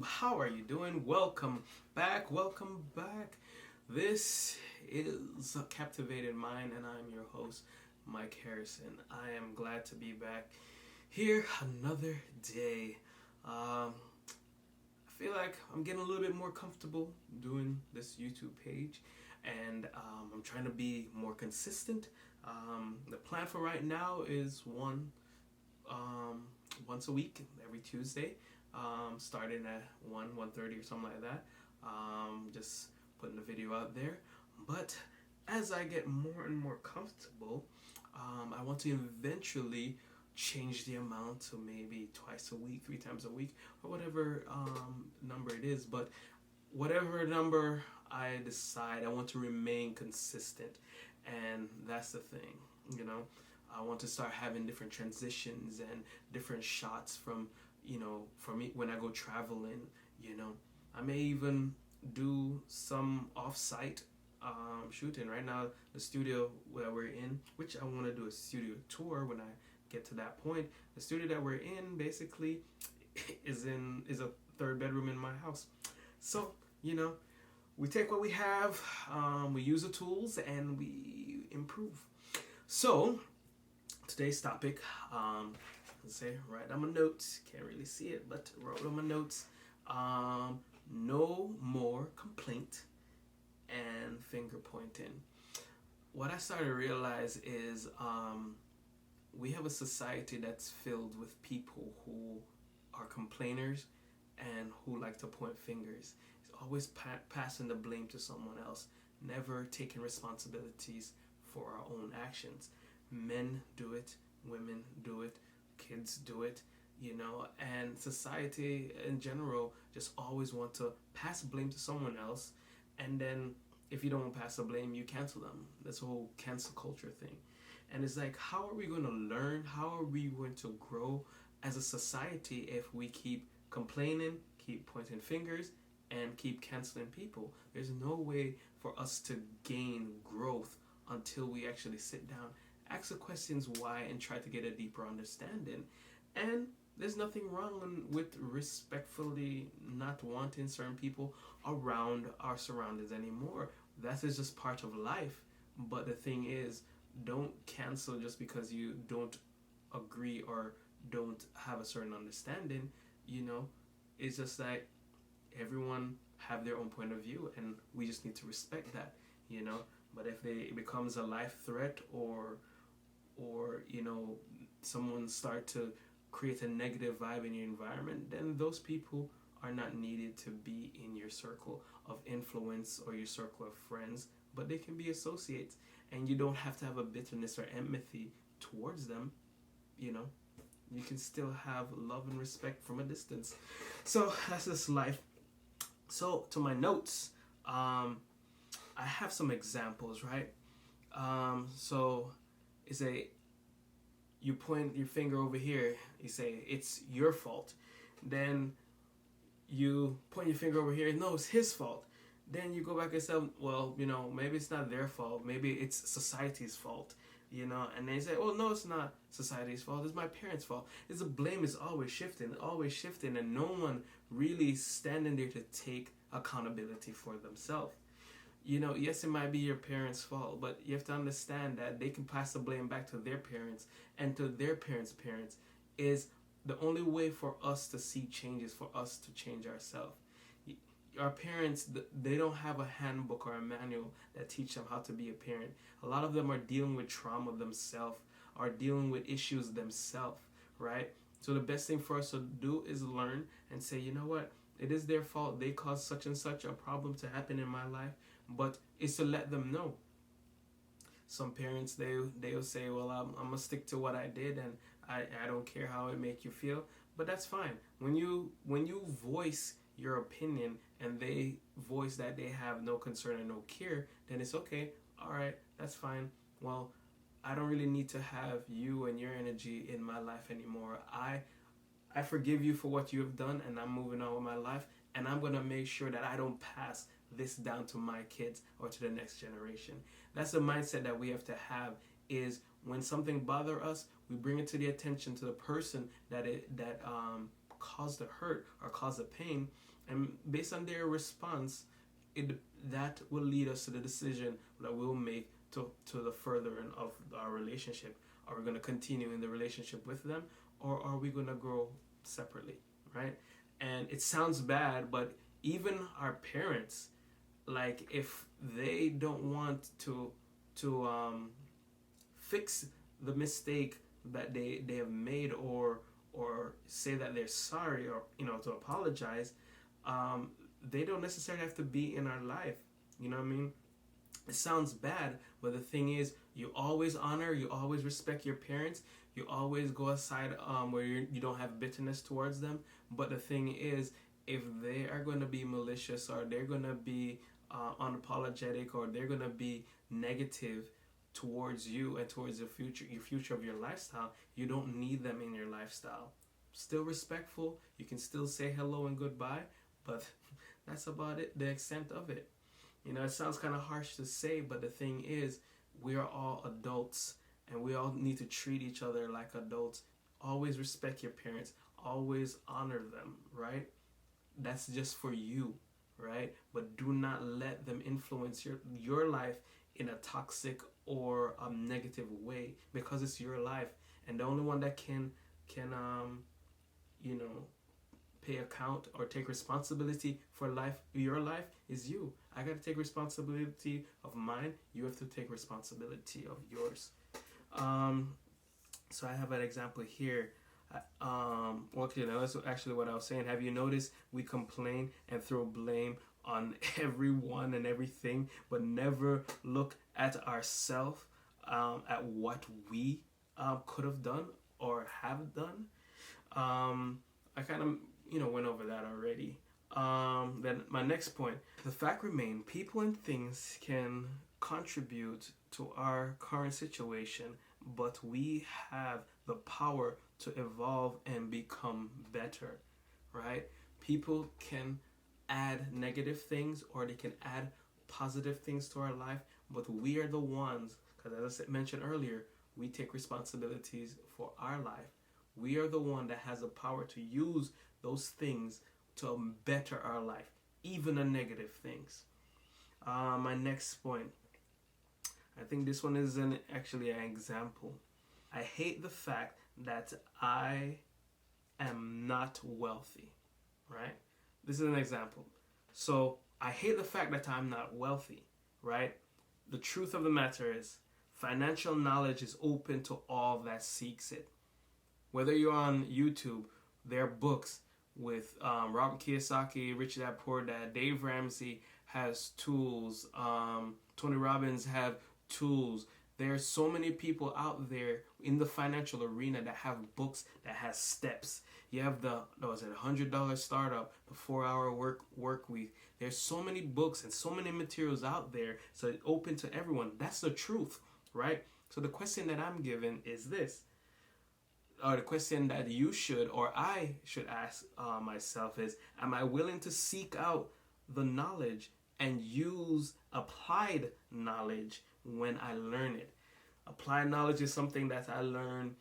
How are you doing? Welcome back. Welcome back. This is a Captivated Mind, and I'm your host, Mike Harrison. I am glad to be back here another day. I feel like I'm getting a little bit more comfortable doing this YouTube page, and I'm trying to be more consistent. The plan for right now is um, once a week, every Tuesday, starting at 1:30 or something like that. Just putting the video out there. But as I get more and more comfortable, I want to eventually change the amount to maybe twice a week, 3 times a week, or whatever number it is. But whatever number I decide, I want to remain consistent, and that's the thing. You know, I want to start having different transitions and different shots from for me when I go traveling. You know, I may even do some off-site shooting. Right now, the studio that we're in, which I want to do a studio tour when I get to that point. The studio that we're in basically is a third bedroom in my house. So you know, we take what we have, we use the tools, and we improve. So today's topic, let's say, write down my notes. Can't really see it, but wrote on my notes. No more complaint and finger pointing. What I started to realize is we have a society that's filled with people who are complainers and who like to point fingers. It's always passing the blame to someone else, never taking responsibilities for our own actions. Men do it, women do it, kids do it, and society in general just always want to pass blame to someone else, and then if you don't pass the blame, you cancel them. This whole cancel culture thing. And it's like, how are we going to learn? How are we going to grow as a society if we keep complaining, keep pointing fingers, and keep canceling people? There's no way for us to gain growth until we actually sit down, ask the questions why, and try to get a deeper understanding. And there's nothing wrong with respectfully not wanting certain people around our surroundings anymore. That is just part of life. But the thing is, don't cancel just because you don't agree or don't have a certain understanding. You know, it's just like everyone have their own point of view, and we just need to respect that. You know, but if it becomes a life threat, or someone start to create a negative vibe in your environment, then those people are not needed to be in your circle of influence or your circle of friends, but they can be associates, and you don't have to have a bitterness or empathy towards them. you know you can still have love and respect from a distance. So that's just life. So to my notes, I have some examples, right? So it's a you point your finger over here, you say it's your fault. Then you point your finger over here, no, it's his fault. Then you go back and say, well, maybe it's not their fault, maybe it's society's fault. And they say, oh no, it's not society's fault, it's my parents' fault. It's the blame is always shifting, and no one really standing there to take accountability for themselves. Yes, it might be your parents' fault, but you have to understand that they can pass the blame back to their parents and to their parents' parents. Is the only way for us to see changes, for us to change ourselves. Our parents, they don't have a handbook or a manual that teach them how to be a parent. A lot of them are dealing with trauma themselves, are dealing with issues themselves, right? So the best thing for us to do is learn and say, you know what, it is their fault. They caused such and such a problem to happen in my life, but it's to let them know. Some parents, they'll say, well, I'm gonna stick to what I did, and I don't care how it make you feel. But that's fine. When you voice your opinion and they voice that they have no concern and no care, then it's okay. All right, that's fine. Well, I don't really need to have you and your energy in my life anymore. I forgive you for what you have done, and I'm moving on with my life, and I'm gonna make sure that I don't pass this down to my kids or to the next generation. That's the mindset that we have to have. Is when something bothers us, we bring it to the attention to the person that caused the hurt or caused the pain, And based on their response, that will lead us to the decision that we'll make to the furthering of our relationship. Are we going to continue in the relationship with them, or are we going to grow separately, right? And it sounds bad, but even our parents, like, if they don't want to fix the mistake that they have made, or say that they're sorry, or to apologize, they don't necessarily have to be in our life. You know what I mean? It sounds bad, but the thing is, you always honor, you always respect your parents, you always go aside where you don't have bitterness towards them. But the thing is, if they are going to be malicious, or they're going to be unapologetic, or they're going to be negative towards you and towards the future of your lifestyle, you don't need them in your lifestyle. Still respectful, you can still say hello and goodbye, but that's about it, the extent of it. It sounds kind of harsh to say, but the thing is, we are all adults, and we all need to treat each other like adults. Always respect your parents, always honor them, right? That's just for you, right? But do not let them influence your life in a toxic or a negative way, because it's your life, and the only one that can pay account or take responsibility for your life, is you. I got to take responsibility of mine. You have to take responsibility of yours. So I have an example here. Okay, that's actually what I was saying. Have you noticed we complain and throw blame on everyone and everything, but never look at ourselves, at what we could have done or have done? I kind of went over that already. Then my next point: the fact remains, people and things can contribute to our current situation, but we have the power to evolve and become better, right? People can add negative things, or they can add positive things to our life, but we are the ones, because as I mentioned earlier, we take responsibilities for our life. We are the one that has the power to use those things to better our life, even the negative things. My next point, I think this one is actually an example. I hate the fact that I am not wealthy, right? This is an example. So I hate the fact that I'm not wealthy, right? The truth of the matter is, financial knowledge is open to all that seeks it. Whether you're on YouTube, there are books with Robert Kiyosaki, Rich Dad Poor Dad. Dave Ramsey has tools. Tony Robbins have tools. There are so many people out there in the financial arena that have books that has steps. You have the $100 startup, the 4-hour work week. There's so many books and so many materials out there, so it's open to everyone. That's the truth, right? So the question that I'm given is this, or the question that you should, or I should ask myself is, am I willing to seek out the knowledge and use applied knowledge when I learn it? Applied knowledge is something that I learned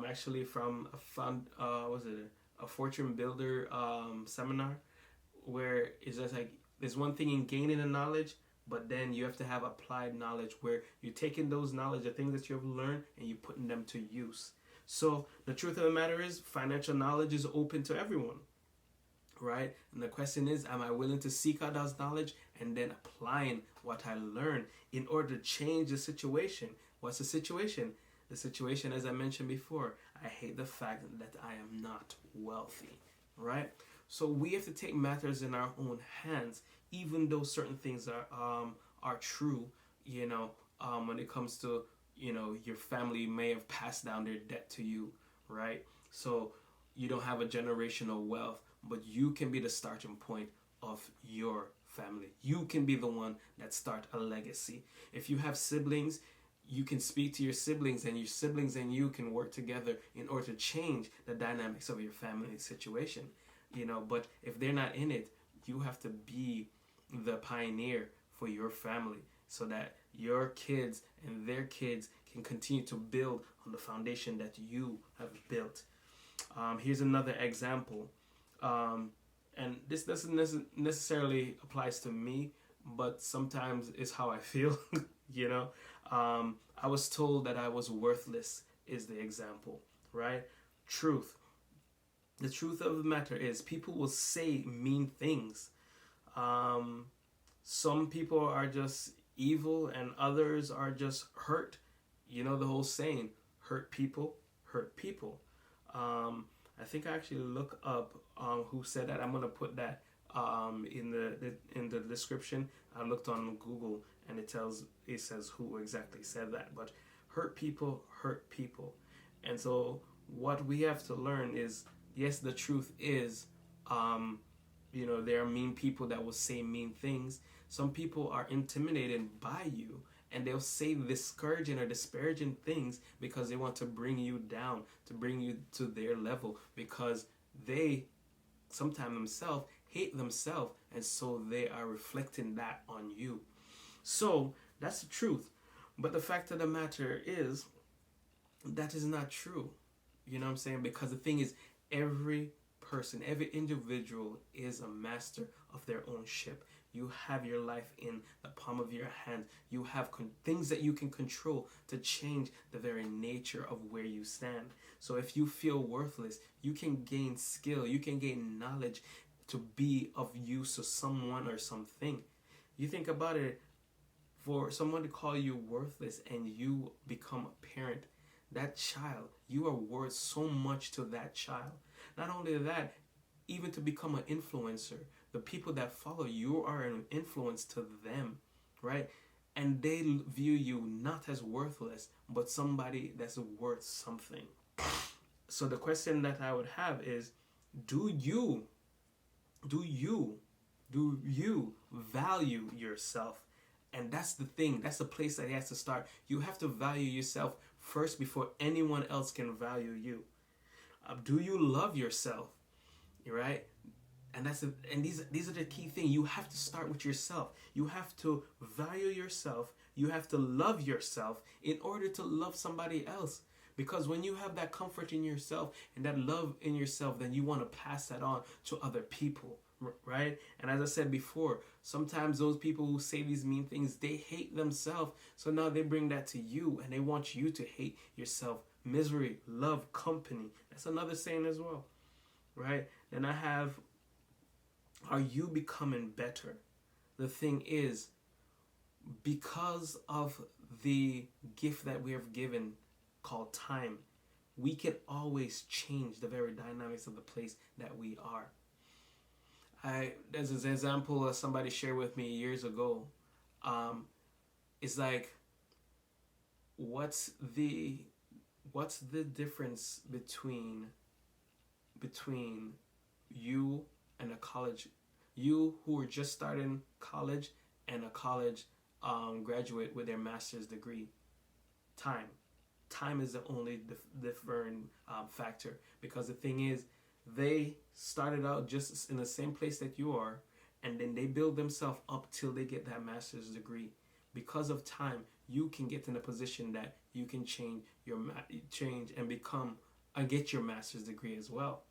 actually from a fortune builder seminar, where it's just like, there's one thing in gaining the knowledge, but then you have to have applied knowledge, where you're taking those knowledge, the things that you have learned, and you're putting them to use. So the truth of the matter is, financial knowledge is open to everyone, right? And the question is, am I willing to seek out that knowledge and then applying what I learned in order to change the situation? What's the situation? The situation, as I mentioned before, I hate the fact that I am not wealthy, right? So we have to take matters in our own hands, even though certain things are true, when it comes to, your family may have passed down their debt to you, right? So you don't have a generational wealth, but you can be the starting point of your family. You can be the one that start a legacy. If you have siblings, you can speak to your siblings, and your siblings and you can work together in order to change the dynamics of your family situation, but if they're not in it, you have to be the pioneer for your family, so that your kids and their kids can continue to build on the foundation that you have built. Here's another example. and this doesn't necessarily applies to me, but sometimes it's how I feel. you know, I was told that I was worthless is the example, right? Truth. The truth of the matter is, people will say mean things. Um, some people are just evil, and others are just hurt. You know the whole saying, hurt people, hurt people. I think I actually look up who said that. I'm gonna put that in the description. I looked on Google, and it says who exactly said that. But hurt people hurt people, and so what we have to learn is, yes, the truth is, there are mean people that will say mean things. Some people are intimidated by you, and they'll say discouraging or disparaging things because they want to bring you down, to bring you to their level, because they sometimes themselves hate themselves, and so they are reflecting that on you. So that's the truth. But the fact of the matter is, that is not true. You know what I'm saying? Because the thing is, every person, every individual is a master of their own ship. You have your life in the palm of your hand. You have things that you can control to change the very nature of where you stand. So if you feel worthless, you can gain skill, you can gain knowledge to be of use to someone or something. You think about it, for someone to call you worthless and you become a parent, that child, you are worth so much to that child. Not only that, even to become an influencer, the people that follow you are an influence to them, right? And they view you not as worthless, but somebody that's worth something. So the question that I would have is, do you value yourself? And that's the thing. That's the place that it has to start. You have to value yourself first before anyone else can value you. Do you love yourself? Right? And these are the key things. You have to start with yourself. You have to value yourself. You have to love yourself in order to love somebody else. Because when you have that comfort in yourself and that love in yourself, then you want to pass that on to other people, right? And as I said before, sometimes those people who say these mean things, they hate themselves. So now they bring that to you, and they want you to hate yourself. Misery, love, company. That's another saying as well, right? Then I have, are you becoming better? The thing is, because of the gift that we have given called time, we can always change the very dynamics of the place that we are. There's an example somebody shared with me years ago. It's like, what's the difference between you and a college, you who are just starting college and a college graduate with their master's degree? Time is the only different factor, because the thing is, they started out just in the same place that you are, and then they build themselves up till they get that master's degree. Because of time, you can get in a position that you can change and become and get your master's degree as well.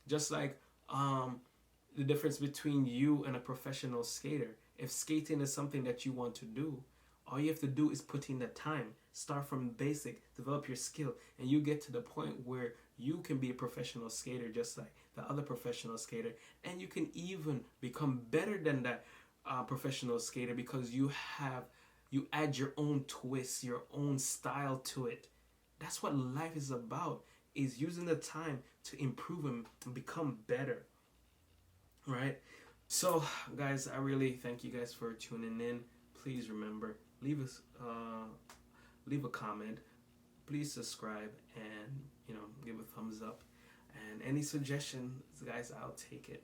Just like the difference between you and a professional skater. If skating is something that you want to do, all you have to do is put in the time. Start from basic, develop your skill, and you get to the point where you can be a professional skater just like the other professional skater. And you can even become better than that professional skater, because you add your own twist, your own style to it. That's what life is about, is using the time to improve and become better, right? So guys, I really thank you guys for tuning in. Please remember, leave a comment, please subscribe, and give a thumbs up, and any suggestions, guys, I'll take it.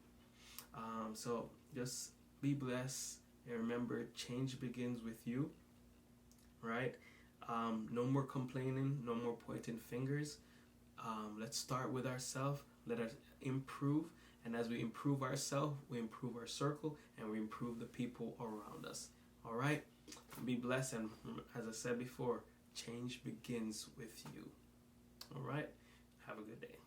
So just be blessed, and remember, change begins with you, right? No more complaining, no more pointing fingers. Let's start with ourselves. Let us improve, and as we improve ourselves, we improve our circle, and we improve the people around us. All right? Be blessed, and as I said before, change begins with you. All right? Have a good day.